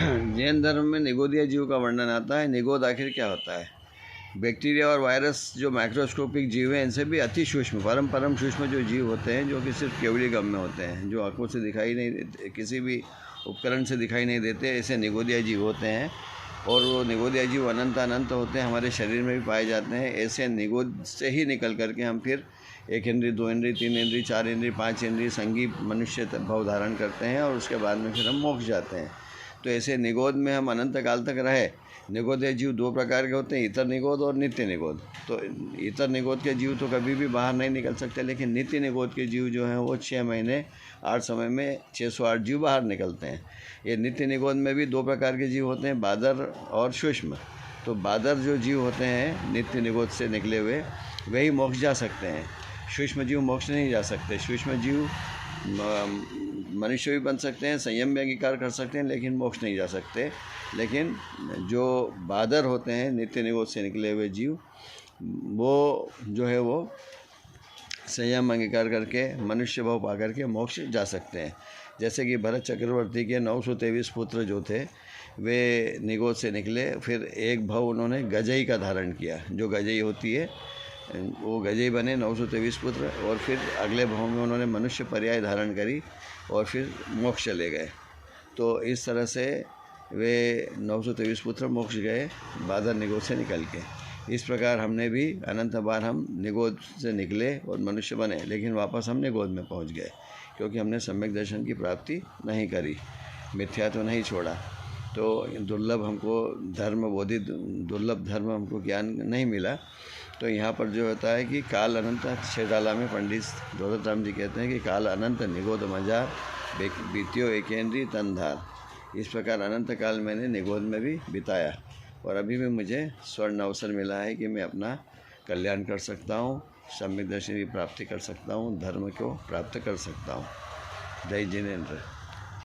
जैन धर्म में निगोदीय जीव का वर्णन आता है। निगोद आखिर क्या होता है? बैक्टीरिया और वायरस जो माइक्रोस्कोपिक जीव हैं, इनसे भी अति सूक्ष्म परम सूक्ष्म जो जीव होते हैं, जो कि सिर्फ केवली गम में होते हैं, जो आंखों से दिखाई नहीं देते, किसी भी उपकरण से दिखाई नहीं देते, ऐसे निगोदीय जीव होते हैं। और वो निगोदीय जीव अनंत होते हैं, हमारे शरीर में भी पाए जाते हैं। ऐसे निगोद से ही निकल करके हम फिर 1 इंद्रिय, 2 इंद्रिय, 3 इंद्रिय, 4 इंद्रिय, 5 इंद्रिय संगी मनुष्य भाव धारण करते हैं, और उसके बाद में फिर हम मोक्ष जाते हैं। तो ऐसे निगोद में हम अनंत काल तक रहे। निगोदीय जीव 2 प्रकार के होते हैं, इतर निगोद और नित्य निगोद। तो इतर निगोद के जीव तो कभी भी बाहर नहीं निकल सकते, लेकिन नित्य निगोद के जीव जो हैं वो 6 महीने 8 समय में 608 जीव बाहर निकलते हैं। ये नित्य निगोद में भी 2 प्रकार के जीव होते हैं, बादर और सूक्ष्म। तो बादर जो जीव होते हैं नित्य निगोद से निकले हुए, वही मोक्ष जा सकते हैं। सूक्ष्म जीव मोक्ष नहीं जा सकते। सूक्ष्म जीव मनुष्य भी बन सकते हैं, संयम भी अंगीकार कर सकते हैं, लेकिन मोक्ष नहीं जा सकते। लेकिन जो बादर होते हैं नित्य निगोद से निकले हुए जीव, वो जो है वो संयम अंगीकार करके मनुष्य भाव पा करके मोक्ष जा सकते हैं। जैसे कि भरत चक्रवर्ती के 923 पुत्र जो थे, वे निगोद से निकले। फिर एक भाव उन्होंने गजई का धारण किया, जो गजई होती है वो गजई बने 923 पुत्र। और फिर अगले भाव में उन्होंने मनुष्य पर्याय धारण करी और फिर मोक्ष चले गए। तो इस तरह से वे 923 पुत्र मोक्ष गए बादर निगोद से निकल के। इस प्रकार हमने भी अनंत बार हम निगोद से निकले और मनुष्य बने, लेकिन वापस हम निगोद में पहुंच गए, क्योंकि हमने सम्यक दर्शन की प्राप्ति नहीं करी, मिथ्या तो नहीं छोड़ा। तो दुर्लभ हमको धर्म बोधित दुर्लभ धर्म हमको ज्ञान नहीं मिला। तो यहाँ पर जो होता है कि काल अनंत, छेडाला में पंडित दौलत राम जी कहते हैं कि काल अनंत निगोद मजार बीतियो एकेंद्री तनधार। इस प्रकार अनंत काल मैंने निगोद में भी बिताया, और अभी भी मुझे स्वर्ण अवसर मिला है कि मैं अपना कल्याण कर सकता हूँ, सम्यक दर्शन की प्राप्ति कर सकता हूँ, धर्म को प्राप्त कर सकता हूँ। जय जिनेंद्र।